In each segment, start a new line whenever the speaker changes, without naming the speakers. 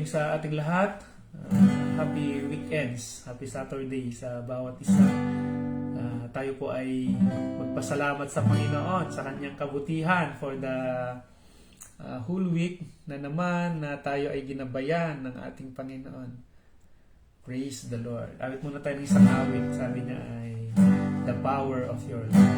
morning sa ating lahat. Happy weekends, happy Saturday sa bawat isa. Tayo po ay magpasalamat sa Panginoon sa kanyang kabutihan for the whole week na naman na tayo ay ginabayan ng ating Panginoon. Praise the Lord. Awit muna tayo ng isang awit. Sabi niya ay the power of your love.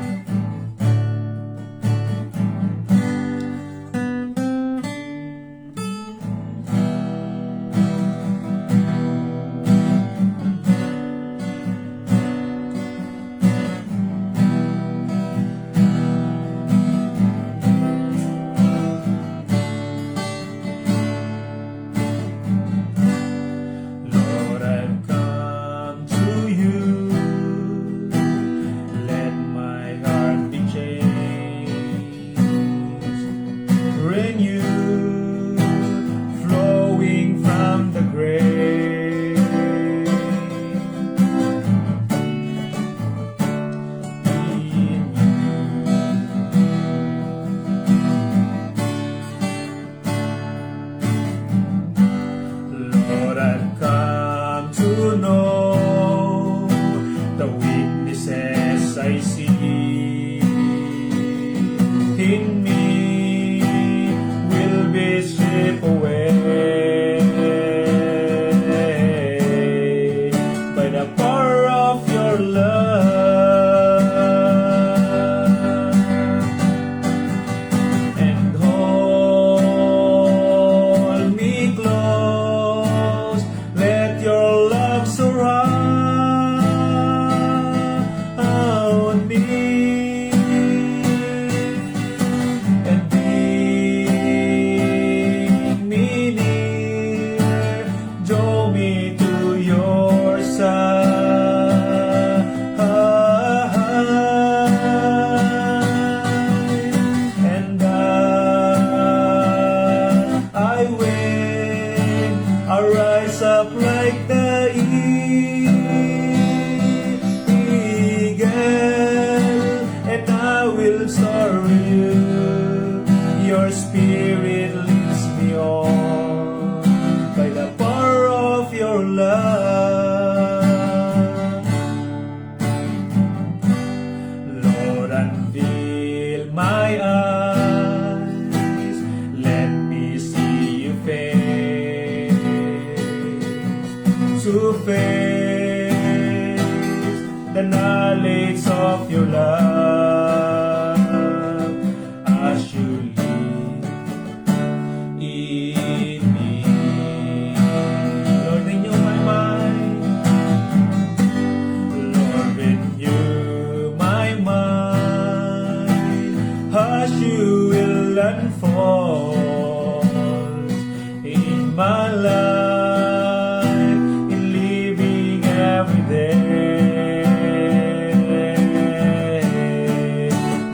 I see in me will be stripped away by the power of your love, and hold me close, let your love surround me and bring me near, draw me to your side, and I wait, I rise up like the will soar with you. Your spirit leads me on by the power of your love. Lord, unveil my eyes, let me see you face to face, the knowledge of your love. You will unfold in my life, in living every day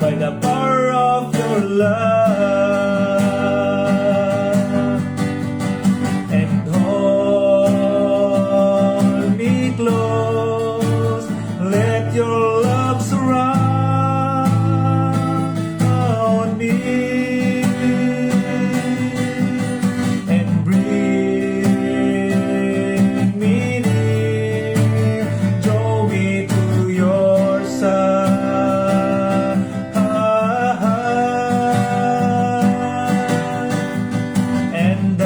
by the power of your love, and hold me close, let your love surround and bring me near, draw me to your side, and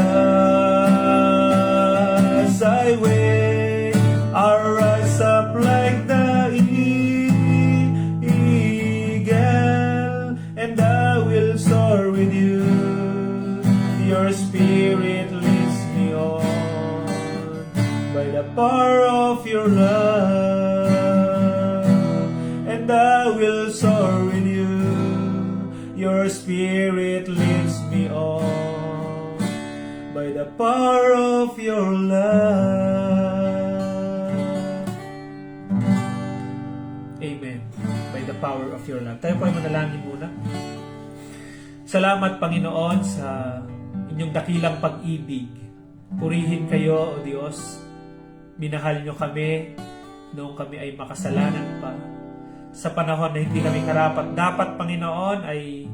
as I wait, I'll rise up like the eagle, and I will soar with you. Your spirit leads me on by the power of your love, and I will soar with you. Your spirit leads me on by the power of your love. Amen. By the power of your love. Tayo po ay manalangin muna. Salamat, Panginoon, sa inyong dakilang pag-ibig. Purihin kayo, O Diyos. Minahal nyo kami noong kami ay makasalanan pa. Sa panahon na hindi kami karapat, dapat, Panginoon, ay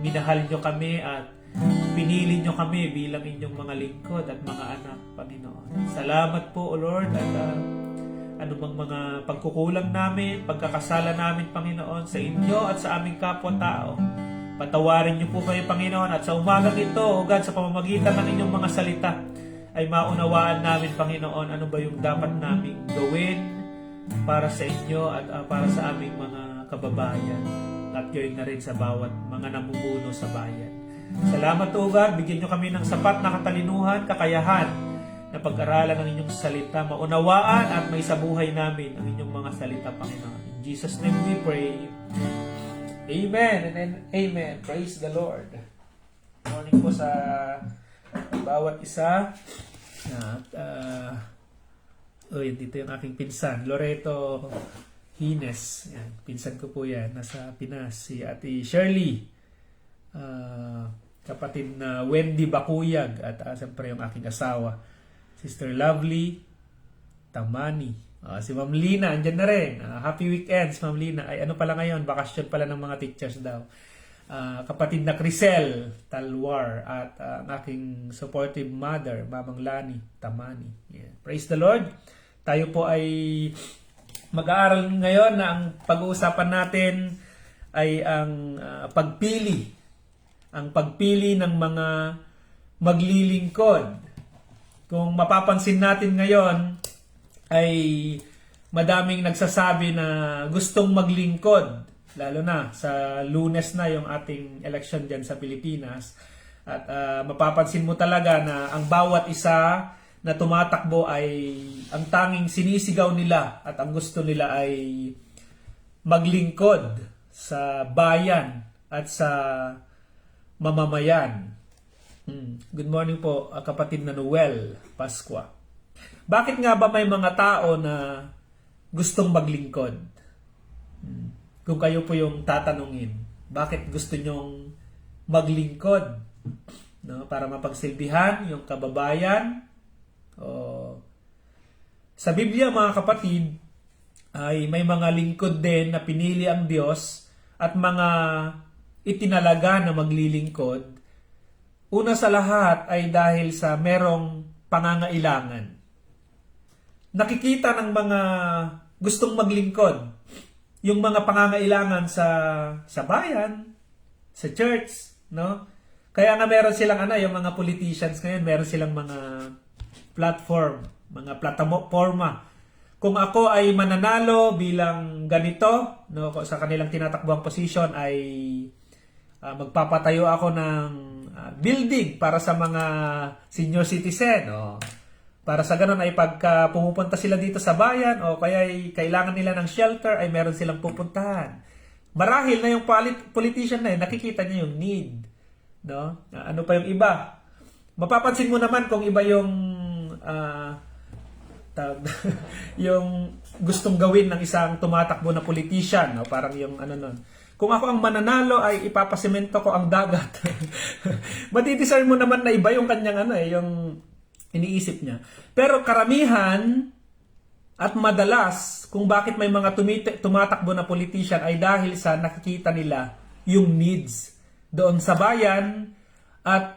minahal nyo kami at pinili nyo kami bilang inyong mga lingkod at mga anak, Panginoon. Salamat po, O Lord, at ano bang mga pagkukulang namin, pagkakasala namin, Panginoon, sa inyo at sa aming kapwa-tao. Patawarin niyo po kami, Panginoon, at sa umagang ito, O God, sa pamamagitan ng inyong mga salita, ay maunawaan namin, Panginoon, ano ba yung dapat naming gawin para sa inyo at para sa aming mga kababayan. At gayon na rin sa bawat mga namumuno sa bayan. Salamat, O God, bigyan niyo kami ng sapat na katalinuhan, kakayahan, na pag-aralan ng inyong salita, maunawaan at may sabuhay namin ang inyong mga salita, Panginoon. In Jesus' name we pray. Amen and amen. Praise the Lord. Morning po sa bawat isa. At, dito yung aking pinsan, Loreto Hines. Yan, pinsan ko po yan. Nasa Pinas. Si Ate Shirley. Kapatid na Wendy Bakuyag. At siyempre yung aking asawa. Sister Lovely Tamani. Si Ma'am Lina, andyan na rin. Happy weekends, Ma'am Lina. Ay, ano pala ngayon? Bakasyon pala ng mga teachers daw. Kapatid na Crisel Talwar. At ang aking supportive mother, Mamang Lani Tamani. Yeah. Praise the Lord. Tayo po ay mag-aaral ngayon na ang pag-uusapan natin ay ang pagpili. Ang pagpili ng mga maglilingkod. Kung mapapansin natin ngayon, ay madaming nagsasabi na gustong maglingkod. Lalo na sa Lunes na yung ating election dyan sa Pilipinas. At mapapansin mo talaga na ang bawat isa na tumatakbo ay ang tanging sinisigaw nila at ang gusto nila ay maglingkod sa bayan at sa mamamayan. Good morning po, kapatid na Noel Pasqua. Bakit nga ba may mga tao na gustong maglingkod? Kung kayo po yung tatanungin, bakit gusto nyong maglingkod? No, para mapagsilbihan yung kababayan? Sa Biblia, mga kapatid, ay may mga lingkod din na pinili ang Diyos at mga itinalaga na maglilingkod. Una sa lahat ay dahil sa merong pangangailangan. Nakikita ng mga gustong maglingkod yung mga pangangailangan sa bayan, sa church, no? Kaya nga meron silang yung mga politicians ngayon, meron silang mga platform, mga plataforma. Kung ako ay mananalo bilang ganito, no, sa kanilang tinatakbuhang position ay magpapatayo ako ng building para sa mga senior citizen, para sa ganun ay pagka pumupunta sila dito sa bayan o kaya ay kailangan nila ng shelter ay meron silang pupuntahan. Marahil na yung politician na yun, nakikita niya yung need. No? Ano pa yung iba? Mapapansin mo naman kung iba yung yung gustong gawin ng isang tumatakbo na politician. No? Parang yung nun. Kung ako ang mananalo ay ipapasemento ko ang dagat. Matidiscern mo naman na iba yung kanyang yung iniisip niya. Pero karamihan at madalas kung bakit may mga tumatakbo na politician ay dahil sa nakikita nila yung needs doon sa bayan at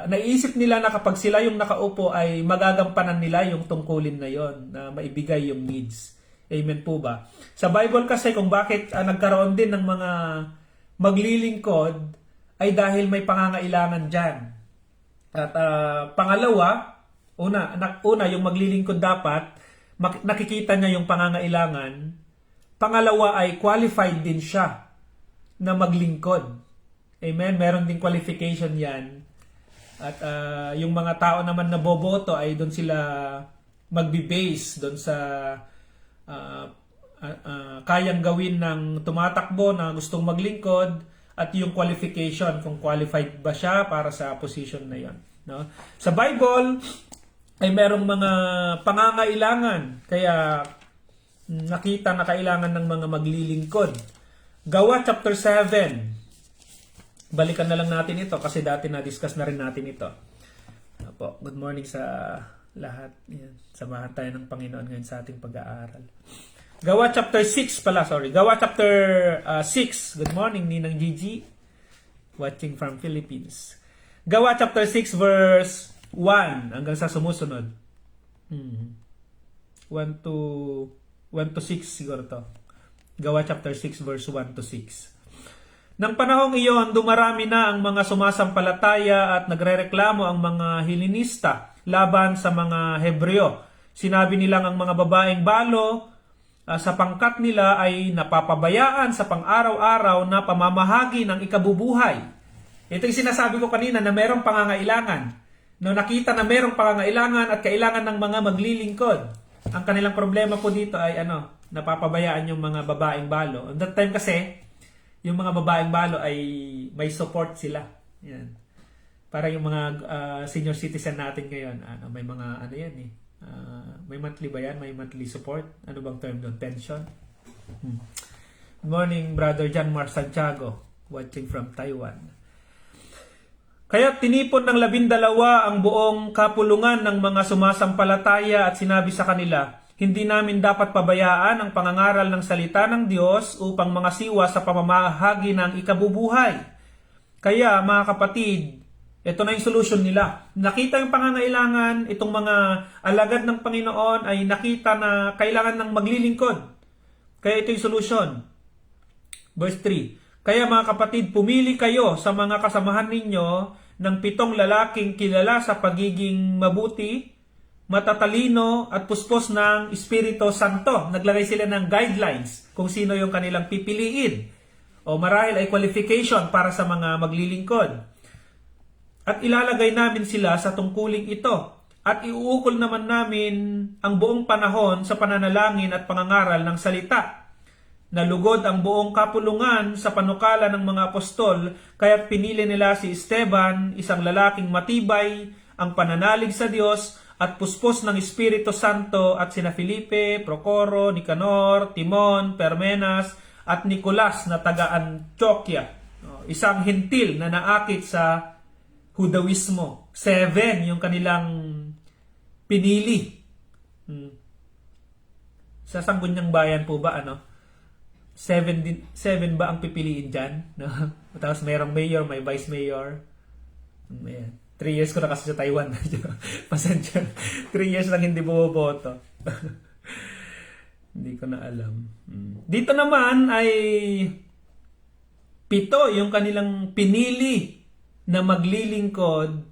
naisip nila na kapag sila yung nakaupo ay magagampanan nila yung tungkulin na yon na maibigay yung needs. Amen po ba? Sa Bible kasi kung bakit nagkaroon din ng mga maglilingkod ay dahil may pangangailangan dyan. At pangalawa, una yung maglilingkod dapat nakikita niya yung pangangailangan. Pangalawa ay qualified din siya na maglingkod. Amen? Meron ding qualification yan. At yung mga tao naman na boboto ay doon sila magbe-base doon sa kayang gawin ng tumatakbo na gustong maglingkod at yung qualification kung qualified ba siya para sa position na yon. No? Sa Bible ay merong mga pangangailangan kaya nakita na kailangan ng mga maglilingkod. Gawa chapter 7. Balikan na lang natin ito kasi dati na-discuss na rin natin ito. Apo, good morning sa lahat. Yan. Samahan tayo ng Panginoon ngayon sa ating pag-aaral. Gawa chapter 6 pala, sorry. Gawa chapter 6. Good morning, Ninang Gigi. Watching from Philippines. Gawa chapter 6 verse 1 hanggang sa sumusunod. 1 to 6 siguro to. Gawa chapter 6 verse 1 to 6. Nang panahong iyon, dumarami na ang mga sumasampalataya at nagrereklamo ang mga Helenista laban sa mga Hebreo. Sinabi nilang ang mga babaeng balo sa pangkat nila ay napapabayaan sa pang-araw-araw na pamamahagi ng ikabubuhay. Ito yung sinasabi ko kanina na merong pangangailangan. No, nakita na merong pangangailangan at kailangan ng mga maglilingkod. Ang kanilang problema po dito ay napapabayaan yung mga babaeng balo. At that time kasi, yung mga babaeng balo ay may support sila. Yan. Para yung mga senior citizen natin ngayon, may mga may monthly ba yan? May monthly support? Ano bang term doon? Pension? Good morning, Brother John Mar Santiago, watching from Taiwan. Kaya tinipon ng 12 ang buong kapulungan ng mga sumasampalataya at sinabi sa kanila, hindi namin dapat pabayaan ang pangangaral ng salita ng Diyos upang mangasiwa sa pamamahagi ng ikabubuhay. Kaya mga kapatid, ito na yung solution nila. Nakita yung pangangailangan, itong mga alagad ng Panginoon ay nakita na kailangan ng maglilingkod. Kaya ito yung solution. Verse 3. Kaya mga kapatid, pumili kayo sa mga kasamahan ninyo ng 7 lalaking kilala sa pagiging mabuti, matatalino at puspos ng Espiritu Santo. Naglagay sila ng guidelines kung sino yung kanilang pipiliin. O marahil ay qualification para sa mga maglilingkod. At ilalagay namin sila sa tungkuling ito. At iuukol naman namin ang buong panahon sa pananalangin at pangangaral ng salita. Nalugod ang buong kapulungan sa panukala ng mga apostol, kaya't pinili nila si Esteban, isang lalaking matibay, ang pananalig sa Diyos, at puspos ng Espiritu Santo, at sina Felipe, Procoro, Nicanor, Timon, Parmenas, at Nicolas na taga-Antioquia, isang hentil na naakit sa Hudawismo. 7 yung kanilang pinili. Sa Sangguniang Bayan po ba 7 ba ang pipiliin dyan? No? Tapos mayroong mayor, may vice mayor. 3 years ko na kasi sa Taiwan. Pasensya. 3 years lang hindi bumoboto. Hindi ko na alam. Dito naman ay 7 yung kanilang pinili na maglilingkod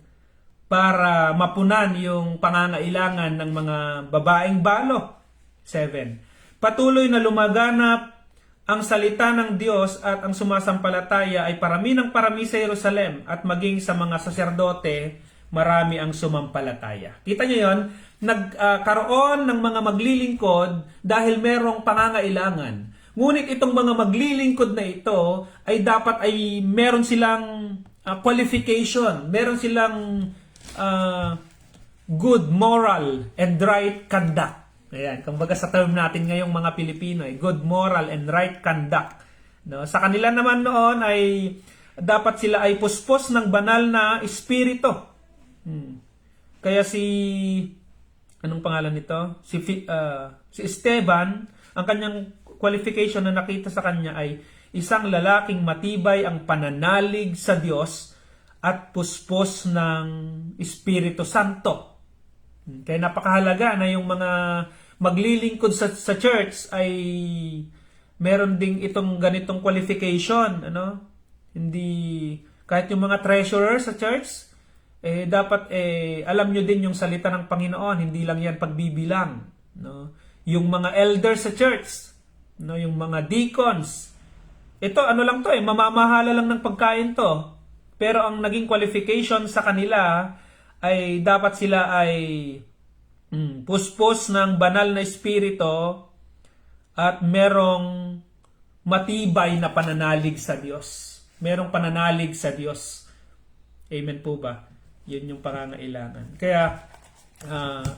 para mapunan yung pangangailangan ng mga babaeng balo. 7. Patuloy na lumaganap ang salita ng Diyos at ang sumasampalataya ay parami ng parami sa Jerusalem at maging sa mga saserdote marami ang sumampalataya. Kita nyo yon? Nagkaroon ng mga maglilingkod dahil merong pangangailangan. Ngunit itong mga maglilingkod na ito ay dapat ay meron silang qualification, meron silang good moral and right conduct. Ayan, kumbaga sa term natin ngayong mga Pilipino, good moral and right conduct. No? Sa kanila naman noon ay dapat sila ay puspos ng banal na espiritu. Kaya anong pangalan nito? Si Esteban, ang kanyang qualification na nakita sa kanya ay isang lalaking matibay ang pananalig sa Diyos at puspos ng Espiritu Santo. Kaya napakahalaga na yung mga maglilingkod sa church ay meron ding itong ganitong qualification. Hindi, kahit yung mga treasurer sa church, dapat alam nyo din yung salita ng Panginoon, hindi lang yan pagbibilang. Yung mga elders sa church, yung mga deacons, ito lang to mamamahala lang ng pagkain to. Pero ang naging qualification sa kanila ay dapat sila ay puspos ng banal na espiritu at merong matibay na pananalig sa Diyos. Merong pananalig sa Diyos. Amen po ba? Yun yung pangangailangan. Kaya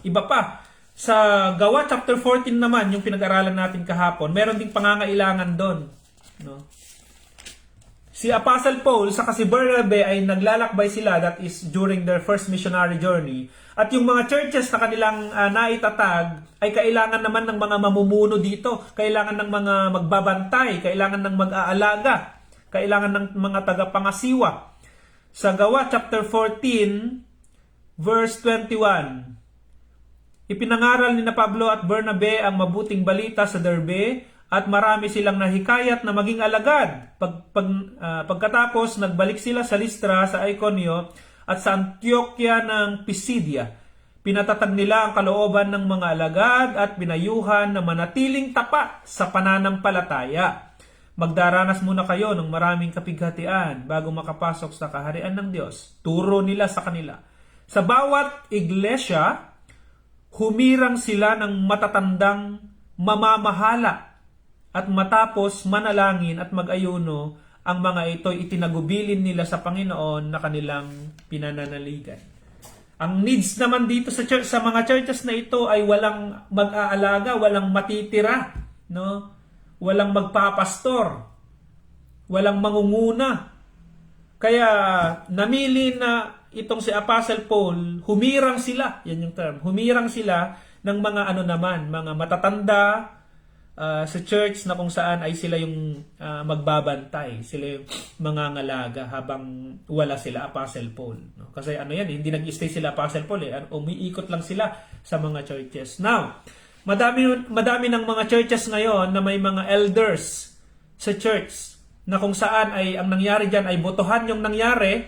iba pa. Sa Gawa chapter 14 naman, yung pinag-aralan natin kahapon, meron ding pangangailangan doon. Si Apostle Paul saka si Bernabe ay naglalakbay sila, that is during their first missionary journey. At yung mga churches na kanilang naitatag ay kailangan naman ng mga mamumuno dito, kailangan ng mga magbabantay, kailangan ng mag-aalaga, kailangan ng mga tagapangasiwa. Sa Gawa chapter 14, verse 21, ipinangaral ni na Pablo at Bernabe ang mabuting balita sa Derbe at marami silang nahikayat na maging alagad. Pagkatapos, nagbalik sila sa Listra, sa Iconio at sa Antioquia ng Pisidia. Pinatatag nila ang kalooban ng mga alagad at pinayuhan na manatiling tapat sa pananampalataya. Magdaranas muna kayo ng maraming kapighatian bago makapasok sa kaharian ng Diyos. Turo nila sa kanila. Sa bawat iglesia, humirang sila ng matatandang mamamahala at matapos manalangin at mag-ayuno, ang mga ito'y itinagubilin nila sa Panginoon na kanilang pinananaligan. Ang needs naman dito sa church, sa mga churches na ito ay walang mag-aalaga, walang matitira, no? Walang magpapastor, walang mangunguna. Kaya namili na itong si Apostle Paul, humirang sila, yan yung term, humirang sila ng mga mga matatanda sa church na kung saan ay sila yung magbabantay, sila yung mangangalaga habang wala sila Apostle Paul. No? Kasi hindi nag-stay sila Apostle Paul, umiikot lang sila sa mga churches. Now, madami ng mga churches ngayon na may mga elders sa church na kung saan ay ang nangyari dyan ay botohan yung nangyari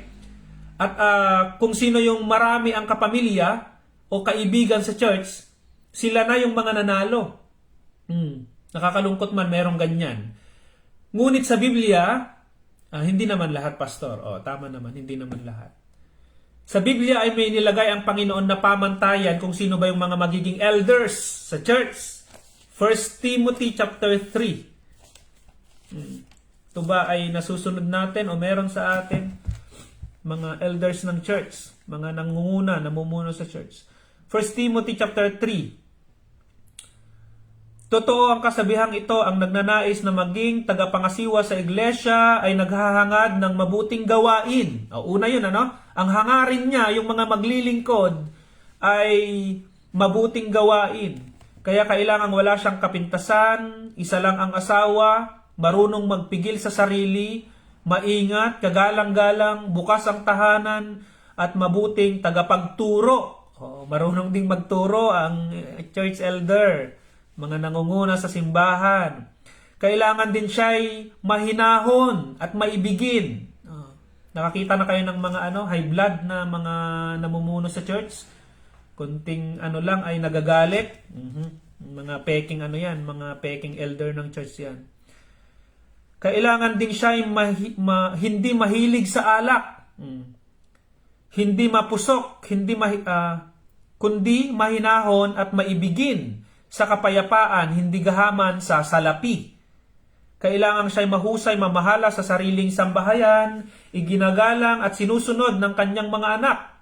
at kung sino yung marami ang kapamilya o kaibigan sa church, sila na yung mga nanalo. Nakakalungkot man merong ganyan. Ngunit sa Biblia, hindi naman lahat, pastor. Tama naman, hindi naman lahat. Sa Biblia ay may nilagay ang Panginoon na pamantayan kung sino ba yung mga magiging elders sa church. 1 Timothy chapter 3. Ito ba ay nasusunod natin o meron sa atin? Mga elders ng church, mga nangunguna, namumuno sa church. 1 Timothy chapter 3. Totoo ang kasabihang ito, ang nagnanais na maging tagapangasiwa sa iglesia ay naghahangad ng mabuting gawain. Una yun, Ang hangarin niya, yung mga maglilingkod, ay mabuting gawain. Kaya kailangan wala siyang kapintasan, isa lang ang asawa, marunong magpigil sa sarili, maingat, kagalang-galang, bukas ang tahanan, at mabuting tagapagturo. Marunong ding magturo ang church elder, mga nangunguna sa simbahan. Kailangan din siya'y mahinahon at maibigin. Nakakita na kayo ng mga high blood na mga namumuno sa church? Kunting lang ay nagagalit. Mga peking mga peking elder ng church yan. Kailangan din siya'y hindi mahilig sa alak. Hindi mapusok, kundi mahinahon at maibigin sa kapayapaan, hindi gahaman sa salapi. Kailangan siya'y mahusay mamahala sa sariling sambahayan, iginagalang at sinusunod ng kanyang mga anak.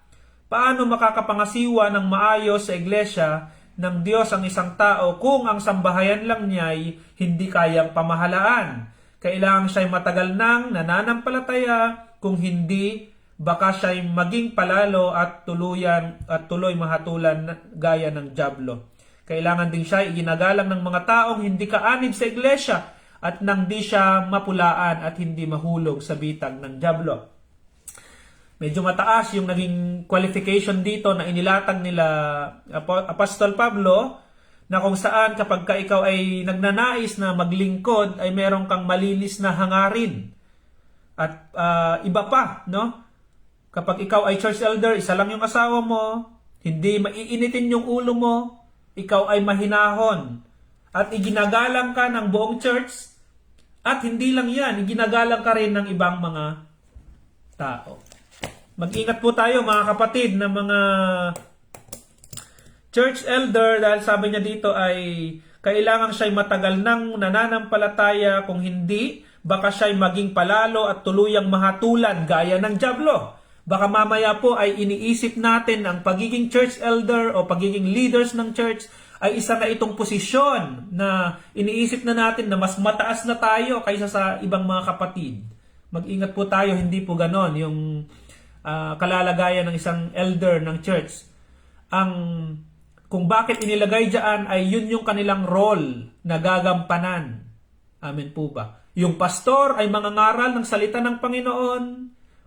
Paano makakapangasiwa ng maayos sa iglesia ng Diyos ang isang tao kung ang sambahayan lang niya'y hindi kayang pamahalaan? Kailangan siya'y matagal nang nananampalataya, kung hindi, baka siya'y maging palalo at tuloy mahatulan gaya ng dyablo. Kailangan din siya iginagalang ng mga taong hindi kaanib sa iglesia at nang di siya mapulaan at hindi mahulog sa bitag ng dyablo. Medyo mataas yung naging qualification dito na inilatag nila Apostol Pablo, na kung saan kapag ikaw ay nagnanais na maglingkod ay meron kang malinis na hangarin. At iba pa, kapag ikaw ay church elder, isa lang yung asawa mo, hindi maiinitin yung ulo mo, ikaw ay mahinahon at iginagalang ka ng buong church, at hindi lang yan, iginagalang ka rin ng ibang mga tao. Mag-ingat po tayo mga kapatid na mga church elder, dahil sabi niya dito ay kailangan siya'y matagal nang nananampalataya, kung hindi, baka siya'y maging palalo at tuluyang mahatulan gaya ng dyablo. Baka mamaya po ay iniisip natin ang pagiging church elder o pagiging leaders ng church ay isa na itong posisyon na iniisip na natin na mas mataas na tayo kaysa sa ibang mga kapatid. Mag-ingat po tayo, hindi po ganon yung kalalagayan ng isang elder ng church. Kung bakit inilagay dyan ay yun yung kanilang role na gagampanan. Amen po ba? Yung pastor ay mangangaral ng salita ng Panginoon,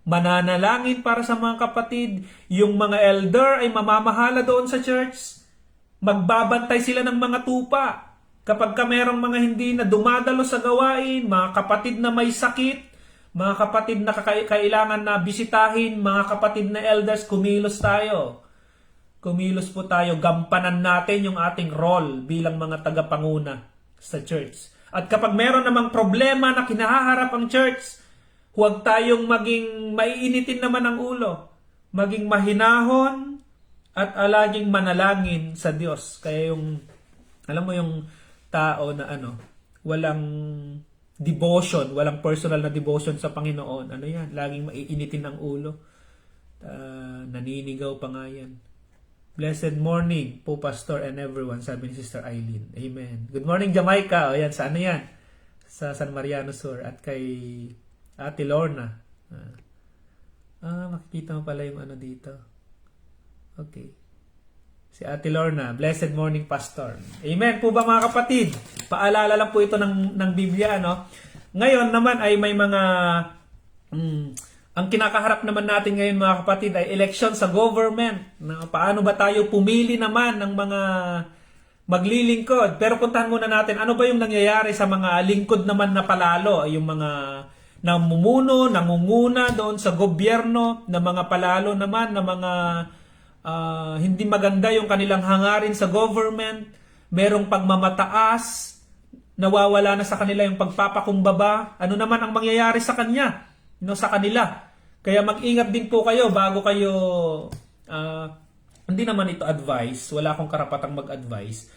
mananalangin para sa mga kapatid, yung mga elder ay mamamahala doon sa church, magbabantay sila ng mga tupa. Kapag ka merong mga hindi na dumadalo sa gawain, mga kapatid na may sakit, mga kapatid na kailangan na bisitahin, mga kapatid na elders, kumilos tayo. Kumilos po tayo, gampanan natin yung ating role bilang mga tagapanguna sa church. At kapag meron namang problema na kinahaharap ang church, huwag tayong maging maiinitin naman ang ulo. Maging mahinahon at laging manalangin sa Diyos. Kaya yung, alam mo yung tao na walang devotion, walang personal na devotion sa Panginoon. Ano yan? Laging maiinitin ang ulo. Naninigaw pa nga yan. Blessed morning po, Pastor and everyone, sabi ni Sister Eileen. Amen. Good morning, Jamaica. O yan, sa ano yan? Sa San Mariano Sur. At kay Ate Lorna. Makikita mo pala yung dito. Okay. Si Ate Lorna, blessed morning, Pastor. Amen po ba mga kapatid? Paalala lang po ito ng Biblia, no? Ngayon naman ay may mga ang kinakaharap naman natin ngayon mga kapatid ay election sa government. Paano ba tayo pumili naman ng mga maglilingkod? Pero puntahan muna natin, ano ba yung nangyayari sa mga lingkod naman na palalo? Yung mga namumuno, nangunguna doon sa gobyerno, na mga palalo naman, na mga hindi maganda yung kanilang hangarin sa government, merong pagmamataas, nawawala na sa kanila yung pagpapakumbaba. Ano naman ang mangyayari sa kanya? Sa kanila. Kaya mag-ingat din po kayo bago kayo, hindi naman ito advice, wala akong karapatang mag-advise.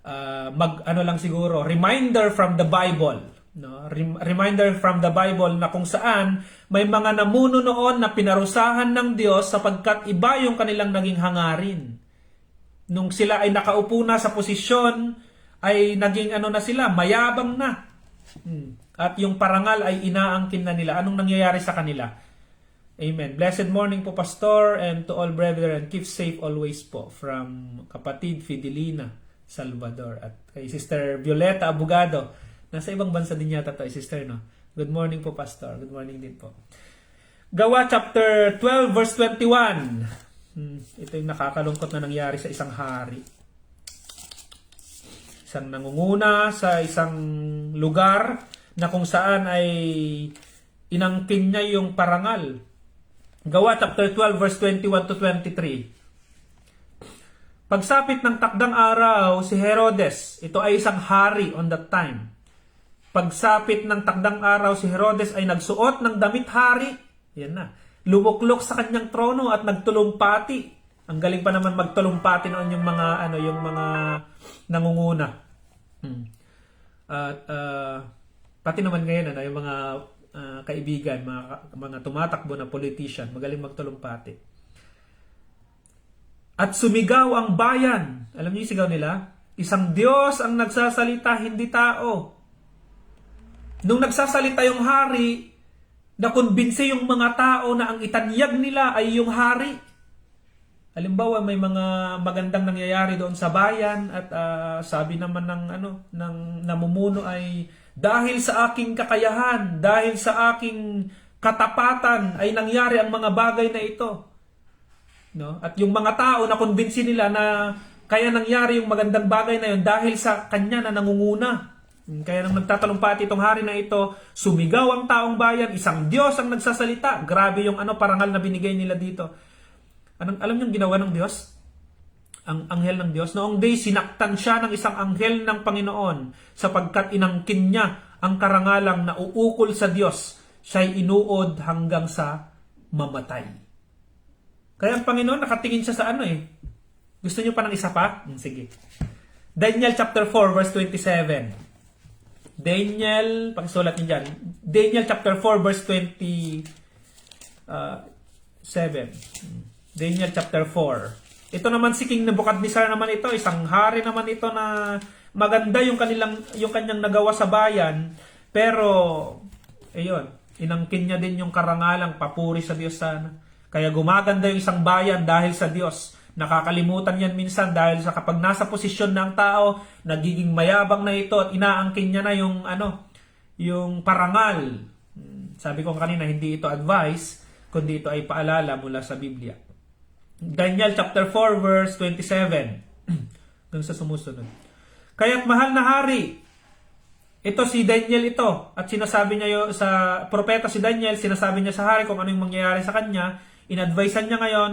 Lang siguro, reminder from the Bible. No? Reminder from the Bible na kung saan may mga namuno noon na pinarusahan ng Diyos sapagkat iba yung kanilang naging hangarin. Nung sila ay nakaupo na sa posisyon, ay naging na sila, mayabang na. At yung parangal ay inaangkin na nila. Anong nangyayari sa kanila? Amen. Blessed morning po, Pastor, and to all brethren. Keep safe always po. From kapatid Fidelina Salvador. At kay Sister Violeta Abogado. Nasa ibang bansa din yata ito, Sister, no? Good morning po, Pastor. Good morning din po. Gawa chapter 12, verse 21. Ito yung nakakalungkot na nangyari sa isang hari. Isang nangunguna sa isang lugar na kung saan ay inangkin niya yung parangal. Gawa chapter 12 verse 21 to 23. Pagsapit ng takdang araw, si Herodes, ito ay isang hari on that time. Pagsapit ng takdang araw, si Herodes ay nagsuot ng damit hari. Yan na. Lumuklok sa kanyang trono at nagtulumpati. Ang galing pa naman magtulumpati noon yung mga yung mga nangunguna. At pati naman ngayon yung mga kaibigan, mga tumatakbo na politician, magaling magtulumpati. At sumigaw ang bayan. Alam niyo yung sigaw nila? Isang Diyos ang nagsasalita, hindi tao. Nung nagsasalita yung hari, nakumbinsi yung mga tao na ang itanyag nila ay yung hari. Halimbawa, may mga magandang nangyayari doon sa bayan at sabi naman ng namumuno ay dahil sa aking kakayahan, dahil sa aking katapatan ay nangyari ang mga bagay na ito. No? At yung mga tao na kumbinsi nila na kaya nangyari yung magandang bagay na yun dahil sa kanya na nangunguna. Kaya nang nagtatalumpati itong hari na ito, sumigaw ang taong bayan, isang Diyos ang nagsasalita. Grabe yung parangal na binigay nila dito. Alam niyo ginawa ng Diyos? Ang anghel ng Diyos. Noong day, sinaktan siya ng isang anghel ng Panginoon sapagkat inangkin niya ang karangalang na uukol sa Diyos. Siya'y inuod hanggang sa mamatay. Kaya ang Panginoon nakatingin siya sa Gusto niyo pa ng isa pa? Sige. Daniel chapter 4 verse 27. Daniel, pakisulat niyo dyan. Daniel chapter 4 verse 27. Daniel chapter 4. Ito naman si King Nebuchadnezzar naman ito, isang hari naman ito na maganda yung kanyang nagawa sa bayan, pero inangkin niya din yung karangalang papuri sa Diyos sana. Kaya gumaganda yung isang bayan dahil sa Diyos. Nakakalimutan yan minsan dahil sa kapag nasa posisyon ng tao, nagiging mayabang na ito at inaangkin niya na yung parangal. Sabi ko kanina, hindi ito advice. kundi ito ay paalala mula sa Biblia. Daniel chapter 4 verse 27. Dun sa sumusunod. Kaya't mahal na hari, ito si Daniel ito, at sinasabi niya sa propeta si Daniel, sinasabi niya sa hari kung ano yung mangyayari sa kanya, in-advisean niya ngayon,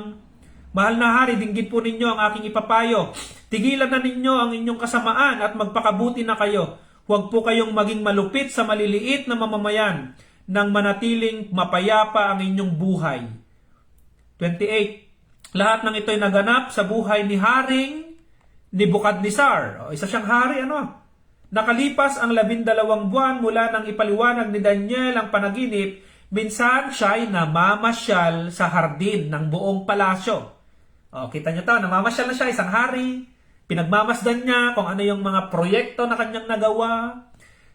mahal na hari, dinggin po ninyo ang aking ipapayo. Tigilan na ninyo ang inyong kasamaan at magpakabuti na kayo. Huwag po kayong maging malupit sa maliliit na mamamayan nang manatiling mapayapa ang inyong buhay. 28. Lahat ng ito ay naganap sa buhay ni Haring Nebuchadnezzar. Isa siyang hari, Nakalipas ang 12 buwan mula nang ipaliwanag ni Daniel ang panaginip, minsan siya'y namamasyal sa hardin ng buong palasyo. Kita niyo to, namamasyal na siya, isang hari. Pinagmamasdan niya kung ano yung mga proyekto na kanyang nagawa.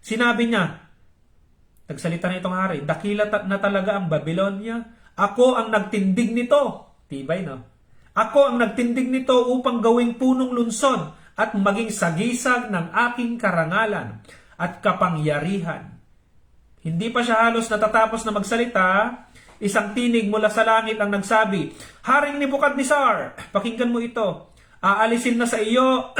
Sinabi niya, nagsalita na itong hari, dakila na talaga ang Babylonia. Ako ang nagtindig nito. Tibay, no? Ako ang nagtindig nito upang gawing punong lunsod at maging sagisag ng aking karangalan at kapangyarihan. Hindi pa siya halos natatapos na magsalita, isang tinig mula sa langit ang nagsabi, Haring Nebuchadnezzar, pakinggan mo ito. Aalisin na sa iyo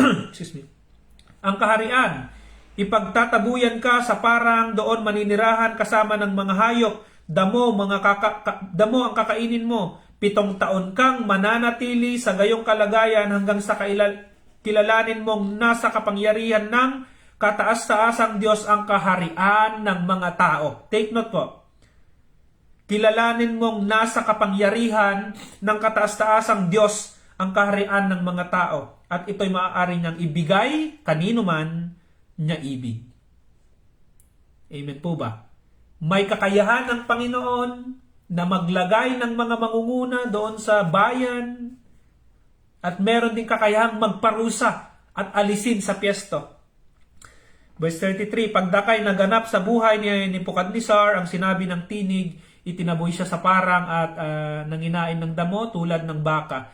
ang kaharian. Ipagtatabuyan ka sa parang doon maninirahan kasama ng mga hayop. Damo ang kakainin mo. 7 taon kang mananatili sa gayong kalagayan hanggang sa kilalanin mong nasa kapangyarihan ng kataas-taasang Diyos ang kaharian ng mga tao. Take note po. Kilalanin mong nasa kapangyarihan ng kataas-taasang Diyos ang kaharian ng mga tao. At ito'y maaari niyang ibigay kanino man niya ibig. Amen po ba? May kakayahan ng Panginoon na maglagay ng mga mangunguna doon sa bayan at meron din kakayahang magparusa at alisin sa piesto. Verse 33, pagdakay naganap sa buhay ni Nebuchadnezzar, ang sinabi ng tinig, itinaboy siya sa parang at nanginain ng damo tulad ng baka.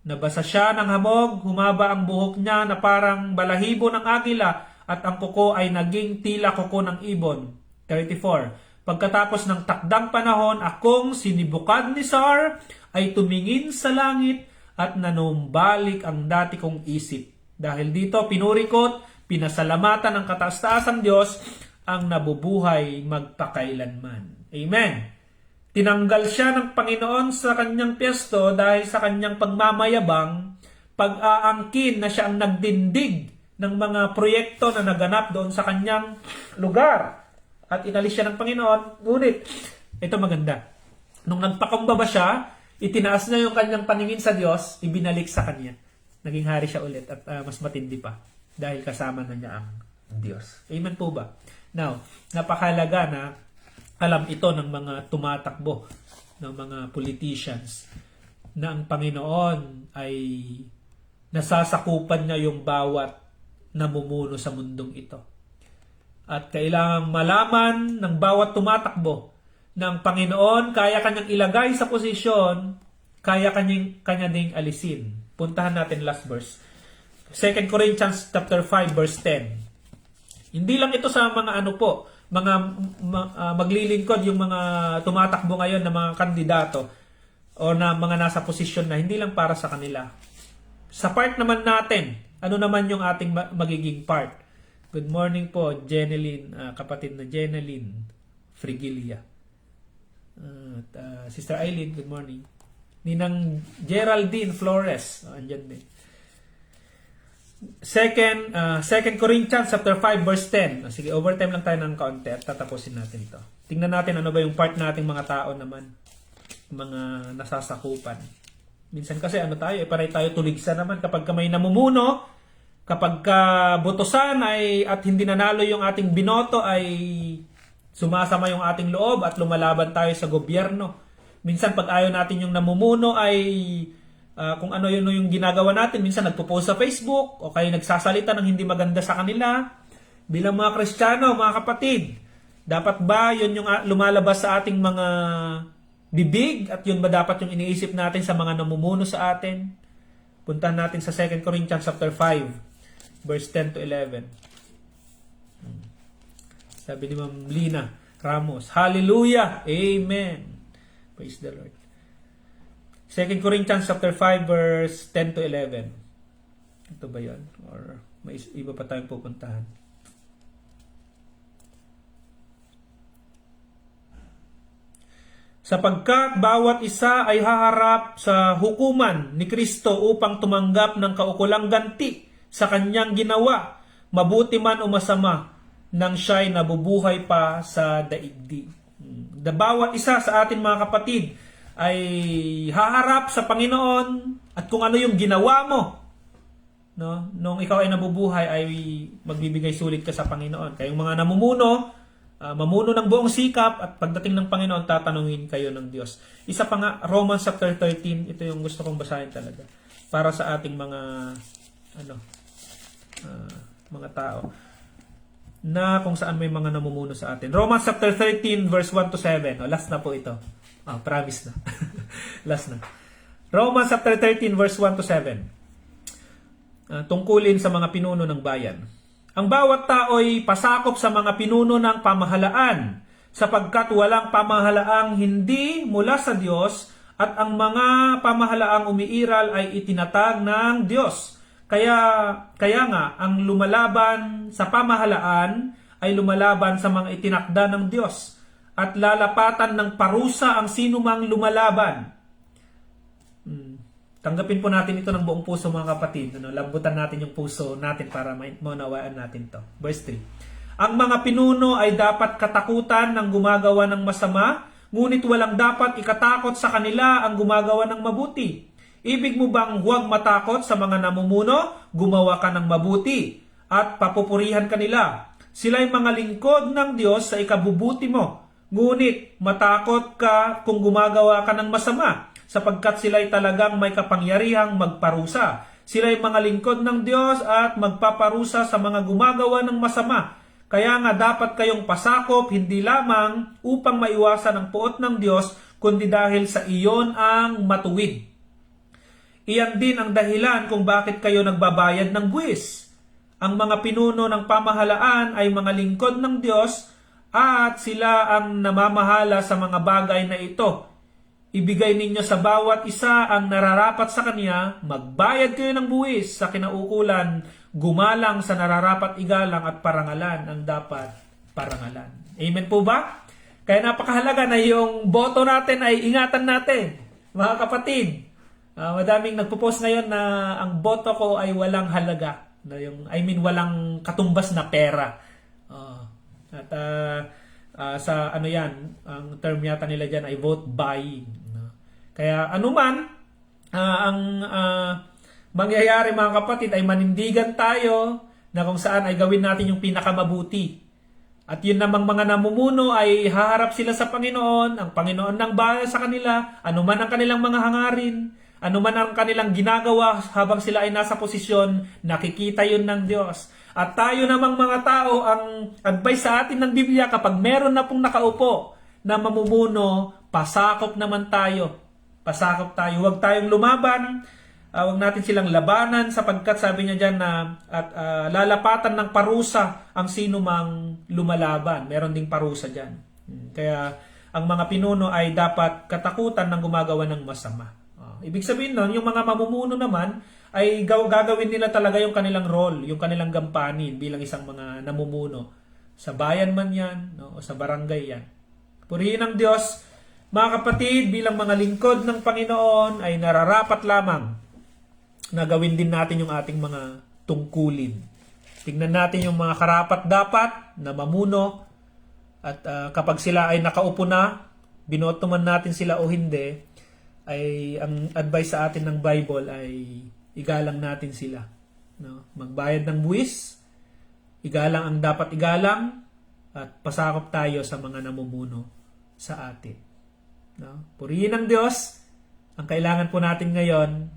Nabasa siya ng hamog, humaba ang buhok niya na parang balahibo ng agila at ang kuko ay naging tila kuko ng ibon. 34, pagkatapos ng takdang panahon, akong si Nebuchadnezzar ay tumingin sa langit at nanumbalik ang dati kong isip. Dahil dito, pinuri ko't pinasalamatan ng kataas-taasang Diyos ang nabubuhay magpakailanman. Amen. Tinanggal siya ng Panginoon sa kanyang piesto dahil sa kanyang pagmamayabang, pag-aangkin na siya ang nagdindig ng mga proyekto na naganap doon sa kanyang lugar. At inalis siya ng Panginoon. Ngunit, ito maganda. Nung nagpakumbaba siya, itinaas na yung kanyang paningin sa Diyos, ibinalik sa kanya. Naging hari siya ulit at mas matindi pa dahil kasama na niya ang Diyos. Amen po ba? Now, napakahalaga na alam ito ng mga tumatakbo, ng mga politicians, na ang Panginoon ay nasasakupan niya yung bawat namumuno sa mundong ito. At kailangang malaman ng bawat tumatakbo na ang Panginoon kaya kanyang ilagay sa posisyon, kaya kanya ding alisin. Puntahan natin last verse. 2 Corinthians chapter 5 verse 10. Hindi lang ito sa mga mga maglilingkod, yung mga tumatakbo ngayon na mga kandidato o na mga nasa posisyon na, hindi lang para sa kanila. Sa part naman natin, ano naman yung ating magiging part? Good morning po, Jeneline, kapatid na Jeneline Frigilia. Sister Eileen, good morning. Ninang Geraldine Flores, andyan din. 2 Corinthians chapter 5 verse 10. Sige, overtime lang tayo ng kaunti at tatapusin natin ito. Tingnan natin ano ba yung part nating mga tao naman, mga nasasakupan. Minsan kasi paray tayo tuligsa naman kapag may namumuno. Kapag botosan at hindi nanalo yung ating binoto, ay sumasama yung ating loob at lumalaban tayo sa gobyerno. Minsan pag ayaw natin yung namumuno ay kung ano yun yung ginagawa natin, minsan nagpo-post sa Facebook o kaya nagsasalita ng hindi maganda sa kanila. Bilang mga Kristiyano, mga kapatid, dapat ba yun yung lumalabas sa ating mga bibig at yun ba dapat yung iniisip natin sa mga namumuno sa atin? Puntahan natin sa 2 Corinthians chapter 5. Verse 10 to 11. Sabi ni Ma'am Lina Ramos, Hallelujah! Amen! Praise the Lord. 2 Corinthians chapter 5 verse 10 to 11. Ito ba yan? Or may iba pa tayong pupuntahan? Sapagkat bawat isa ay haharap sa hukuman ni Kristo upang tumanggap ng kaukulang ganti sa kanyang ginawa, mabuti man o masama, nang siya'y nabubuhay pa sa daigdig. Bawat isa sa atin mga kapatid ay haharap sa Panginoon at kung ano yung ginawa mo, no, nung ikaw ay nabubuhay ay magbibigay sulit ka sa Panginoon. Kayong mga namumuno, mamuno ng buong sikap at pagdating ng Panginoon, tatanungin kayo ng Diyos. Isa pa nga, Romans chapter 13, ito yung gusto kong basahin talaga para sa ating mga mga tao na kung saan may mga namumuno sa atin. Romans chapter 13 verse 1 to 7. Last na po ito. Promise na. Last na. Romans chapter 13 verse 1 to 7. Tungkulin sa mga pinuno ng bayan. Ang bawat tao'y pasakop sa mga pinuno ng pamahalaan, sapagkat walang pamahalaang hindi mula sa Diyos at ang mga pamahalaang umiiral ay itinatag ng Diyos. Kaya nga, ang lumalaban sa pamahalaan ay lumalaban sa mga itinakda ng Diyos at lalapatan ng parusa ang sinumang lumalaban. Tanggapin po natin ito ng buong puso mga kapatid. Lambutan natin yung puso natin para maunawaan natin to. Verse 3. Ang mga pinuno ay dapat katakutan ng gumagawa ng masama, ngunit walang dapat ikatakot sa kanila ang gumagawa ng mabuti. Ibig mo bang huwag matakot sa mga namumuno, gumawa ka ng mabuti, at papupurihan kanila? Sila'y mga lingkod ng Diyos sa ikabubuti mo, ngunit matakot ka kung gumagawa ka ng masama, sapagkat sila'y talagang may kapangyarihang magparusa. Sila'y mga lingkod ng Diyos at magpaparusa sa mga gumagawa ng masama. Kaya nga dapat kayong pasakop, hindi lamang upang maiwasan ang puot ng Diyos, kundi dahil sa iyon ang matuwid. Iyan din ang dahilan kung bakit kayo nagbabayad ng buwis. Ang mga pinuno ng pamahalaan ay mga lingkod ng Diyos at sila ang namamahala sa mga bagay na ito. Ibigay ninyo sa bawat isa ang nararapat sa kanya, magbayad kayo ng buwis sa kinaukulan, gumalang sa nararapat igalang at parangalan ang dapat parangalan. Amen po ba? Kaya napakahalaga na yung boto natin ay ingatan natin, mga kapatid. Madaming nagpo-post ngayon na ang boto ko ay walang halaga. Walang katumbas na pera. Sa ano yan, ang term yata nila dyan ay vote buying. Kaya anuman ang mangyayari mga kapatid ay manindigan tayo na kung saan ay gawin natin yung pinakamabuti. At yun namang mga namumuno ay haharap sila sa Panginoon, ang Panginoon nang bahala sa kanila, anuman ang kanilang mga hangarin, anuman ang kanilang ginagawa habang sila ay nasa posisyon, nakikita yun ng Diyos. At tayo namang mga tao, ang advice sa atin ng Biblia, kapag meron na pong nakaupo na mamumuno, pasakop naman tayo. Pasakop tayo. Huwag tayong lumaban. Huwag natin silang labanan sapagkat sabi niya dyan na lalapatan ng parusa ang sino mang lumalaban. Meron ding parusa dyan. Kaya ang mga pinuno ay dapat katakutan ng gumagawa ng masama. Ibig sabihin nun, yung mga mamumuno naman ay gagawin nila talaga yung kanilang role, yung kanilang gampanin bilang isang mga namumuno. Sa bayan man yan, o sa barangay yan. Purihin ang Diyos, mga kapatid, bilang mga lingkod ng Panginoon ay nararapat lamang na gawin din natin yung ating mga tungkulin. Tingnan natin yung mga karapat-dapat na mamuno at kapag sila ay nakaupo na, binoto man natin sila o hindi, ay ang advice sa atin ng Bible ay igalang natin sila. No? Magbayad ng buwis, igalang ang dapat igalang, at pasakop tayo sa mga namumuno sa atin. No? Purihin ang Diyos. Ang kailangan po natin ngayon,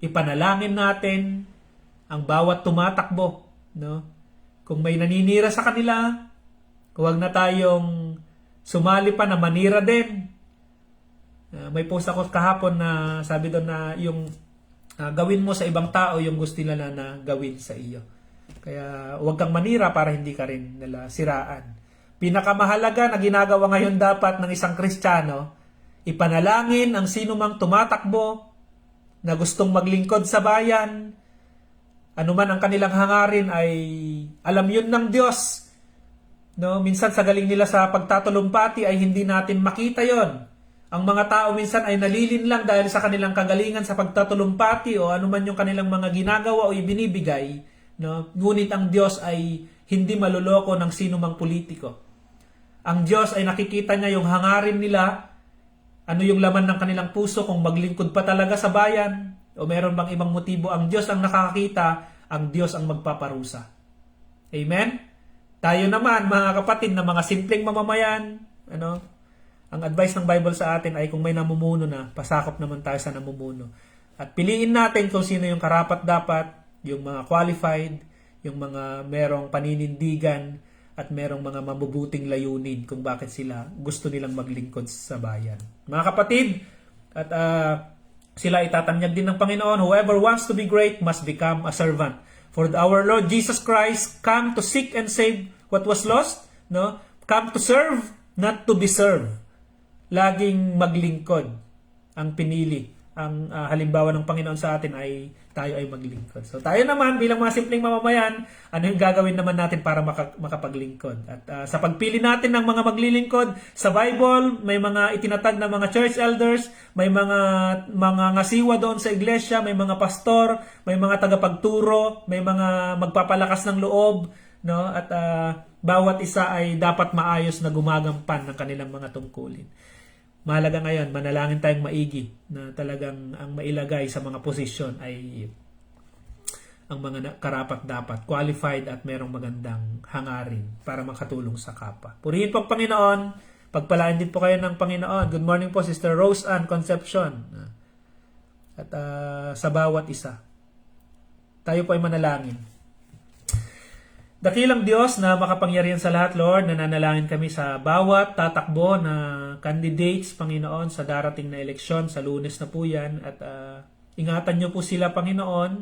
ipanalangin natin ang bawat tumatakbo. No? Kung may naninira sa kanila, huwag na tayong sumali pa na manira din. May post ako kahapon na sabi doon na yung gawin mo sa ibang tao yung gusto nila na gawin sa iyo. Kaya huwag kang manira para hindi ka rin nila siraan. Pinakamahalaga na ginagawa ngayon dapat ng isang Kristiyano, ipanalangin ang sino mang tumatakbo na gustong maglingkod sa bayan. Anuman ang kanilang hangarin ay alam yun ng Diyos. No, minsan sa galing nila sa pagtatulumpati ay hindi natin makita yon. Ang mga tao minsan ay nalilin lang dahil sa kanilang kagalingan sa pagtatulumpati o anuman yung kanilang mga ginagawa o ibinibigay. No? Ngunit ang Diyos ay hindi maluloko ng sino mang politiko. Ang Diyos ay nakikita niya yung hangarin nila, ano yung laman ng kanilang puso, kung maglingkod pa talaga sa bayan o meron bang ibang motibo. Ang Diyos ang nakakakita, ang Diyos ang magpaparusa. Amen? Tayo naman, mga kapatid, na mga simpleng mamamayan, ang advice ng Bible sa atin ay kung may namumuno na, pasakop naman tayo sa namumuno. At piliin natin kung sino yung karapat-dapat, yung mga qualified, yung mga merong paninindigan, at merong mga mabubuting layunin kung bakit sila gusto nilang maglingkod sa bayan. Mga kapatid, at sila itatanyag din ng Panginoon, whoever wants to be great must become a servant. For our Lord Jesus Christ come to seek and save what was lost, no? Come to serve, not to be served. Laging maglingkod ang pinili. Ang halimbawa ng Panginoon sa atin ay tayo ay maglingkod. So tayo naman bilang mga simpleng mamamayan, ano yung gagawin naman natin para makapaglingkod? At sa pagpili natin ng mga maglilingkod, sa Bible may mga itinatag na mga church elders, may mga ngasiwa doon sa iglesia, may mga pastor, may mga tagapagturo, may mga magpapalakas ng loob, no? At bawat isa ay dapat maayos na gumagampan ng kanilang mga tungkulin. Mahalaga ngayon, manalangin tayong maigi na talagang ang mailagay sa mga posisyon ay ang mga karapat-dapat, qualified at merong magandang hangarin para makatulong sa kapwa. Purihin po ang Panginoon, pagpalain din po kayo ng Panginoon. Good morning po, Sister Rose Ann Concepcion. At sa bawat isa, tayo po ay manalangin. Dakilang Diyos na makapangyarihan sa lahat, Lord, nananalangin kami sa bawat tatakbo na candidates, Panginoon, sa darating na eleksyon, sa Lunes na po yan. At ingatan niyo po sila, Panginoon,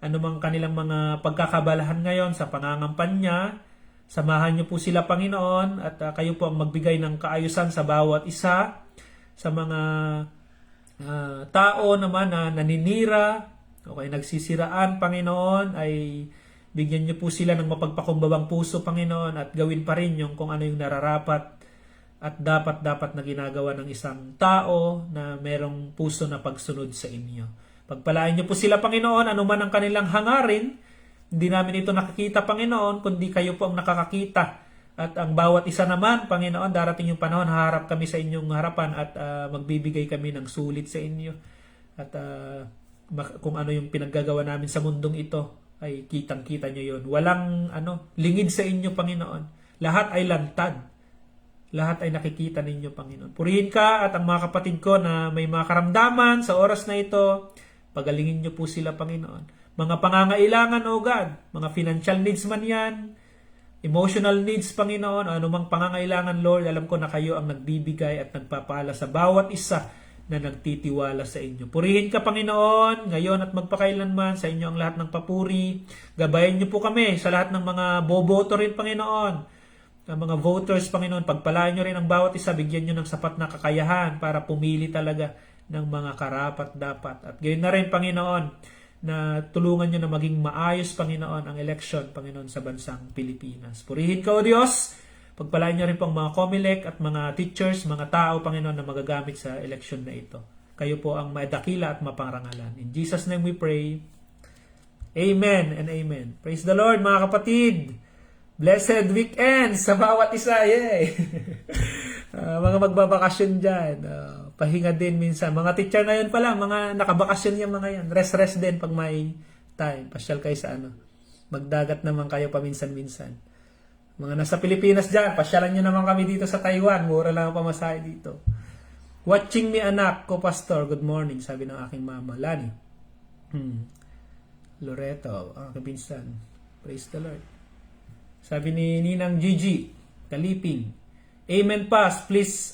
anumang kanilang mga pagkakabalahan ngayon sa pangangampanya. Samahan niyo po sila, Panginoon, at kayo po ang magbigay ng kaayusan sa bawat isa, sa mga tao naman na naninira o kaya nagsisiraan, Panginoon, ay bigyan niyo po sila ng mapagpakumbabang puso, Panginoon, at gawin pa rin yung kung ano yung nararapat at dapat na ginagawa ng isang tao na merong puso na pagsunod sa inyo. Pagpalain niyo po sila, Panginoon, anuman ang kanilang hangarin. Hindi namin ito nakikita, Panginoon, kundi kayo po ang nakakakita. At ang bawat isa naman, Panginoon, darating yung panahon, haharap kami sa inyong harapan at magbibigay kami ng sulit sa inyo. At kung ano yung pinaggagawa namin sa mundong ito, ay kitang-kita nyo yun. Walang lingid sa inyo, Panginoon. Lahat ay lantad. Lahat ay nakikita ninyo, Panginoon. Purihin ka at ang mga kapatid ko na may mga karamdaman sa oras na ito, pagalingin nyo po sila, Panginoon. Mga pangangailangan, O God, mga financial needs man yan, emotional needs, Panginoon, anumang pangangailangan, Lord, alam ko na kayo ang nagbibigay at nagpapala sa bawat isa na nagtitiwala sa inyo. Purihin ka, Panginoon, ngayon at magpakailanman, sa inyo ang lahat ng papuri. Gabayan niyo po kami sa lahat ng mga boboto rin, Panginoon. Ang mga voters, Panginoon, pagpalain niyo rin ang bawat isa, bigyan niyo ng sapat na kakayahan para pumili talaga ng mga karapat-dapat. At gayon na rin, Panginoon, na tulungan niyo na maging maayos, Panginoon, ang election, Panginoon, sa bansang Pilipinas. Purihin ka, O Diyos. Pagpalain niyo rin po ang mga COMELEC at mga teachers, mga tao, Panginoon, na magagamit sa eleksyon na ito. Kayo po ang madakila at maparangalan. In Jesus' name we pray. Amen and amen. Praise the Lord, mga kapatid. Blessed weekend sa bawat isa. Yay! Mga magbabakasyon dyan. Pahinga din minsan. Mga teacher ngayon pa lang, mga nakabakasyon yung mga yan. Rest din pag may time. Pasyal kayo sa Magdagat naman kayo paminsan-minsan. Mga nasa Pilipinas dyan, pasyalan nyo naman kami dito sa Taiwan. Mura lang ang pamasahe dito. Watching me, anak ko, Pastor. Good morning, sabi ng aking mama. Lani. Loreto, aking pinsan. Praise the Lord. Sabi ni Ninang Gigi, Kaliping. Amen, Pas. Please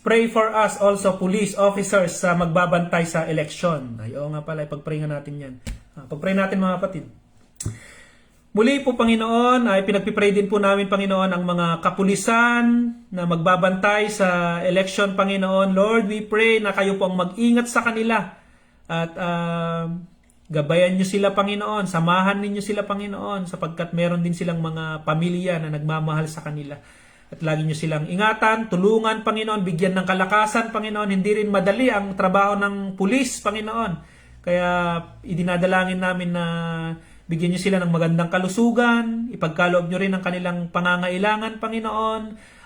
pray for us also, police officers, sa magbabantay sa election. Ay, oo nga pala, ipag-pray nga natin yan. Pag-pray natin, mga kapatid. Muli po, Panginoon, ay pinagpipray din po namin, Panginoon, ang mga kapulisan na magbabantay sa election, Panginoon. Lord, we pray na kayo po ang mag-ingat sa kanila at gabayan nyo sila, Panginoon. Samahan ninyo sila, Panginoon, sapagkat meron din silang mga pamilya na nagmamahal sa kanila. At lagi nyo silang ingatan, tulungan, Panginoon, bigyan ng kalakasan, Panginoon. Hindi rin madali ang trabaho ng pulis, Panginoon. Kaya idinadalangin namin na bigyan nyo sila ng magandang kalusugan, ipagkaloob nyo rin ang kanilang pangangailangan, Panginoon,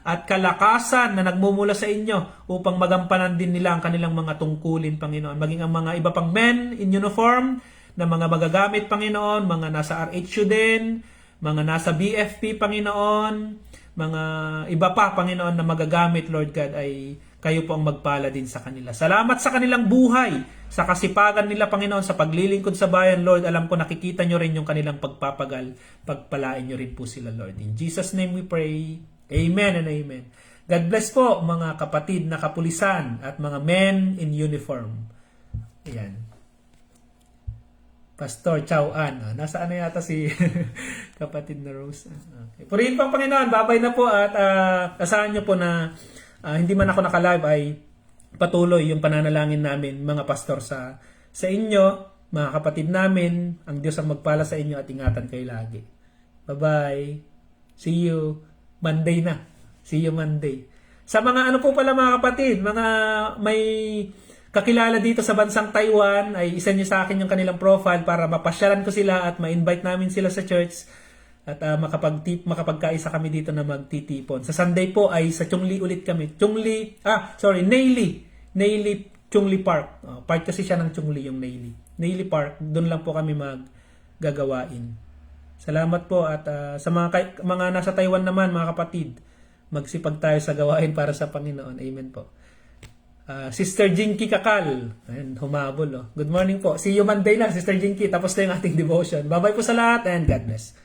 at kalakasan na nagmumula sa inyo upang magampanan din nila ang kanilang mga tungkulin, Panginoon. Maging ang mga iba pang men in uniform na mga magagamit, Panginoon, mga nasa RHU din, mga nasa BFP, Panginoon, mga iba pa, Panginoon, na magagamit, Lord God, ay kayo po ang magpala din sa kanila. Salamat sa kanilang buhay, sa kasipagan nila, Panginoon, sa paglilingkod sa bayan, Lord. Alam ko nakikita nyo rin yung kanilang pagpapagal. Pagpalain nyo rin po sila, Lord. In Jesus' name we pray. Amen and amen. God bless po, mga kapatid na kapulisan at mga men in uniform. Ayan. Pastor Chow An. Nasaan na yata si kapatid na Rose? Okay. Purihin pang Panginoon. Babay na po at asahan nyo po na hindi man ako naka-live ay patuloy yung pananalangin namin, mga pastor, sa inyo, mga kapatid namin. Ang Diyos ang magpala sa inyo at ingatan kayo lagi. Bye-bye. See you Monday na. See you Monday. Sa mga ano po pala, mga kapatid, mga may kakilala dito sa bansang Taiwan, ay isa nyo sa akin yung kanilang profile para mapasyalan ko sila at ma-invite namin sila sa church at makapagkaisa kami dito na magtitipon. Sa Sunday po ay sa Chungli ulit kami. Neili Chungli Park. Part kasi siya ng Chungli, yung Neili Park. Doon lang po kami maggagawain. Salamat po at sa mga nasa Taiwan naman, mga kapatid, magsipag tayo sa gawain para sa Panginoon. Amen po. Sister Jinky Kakal. Ayan, humabol. Good morning po. See you Monday na, Sister Jinky. Tapos na yung ating devotion. Bye-bye po sa lahat and God bless.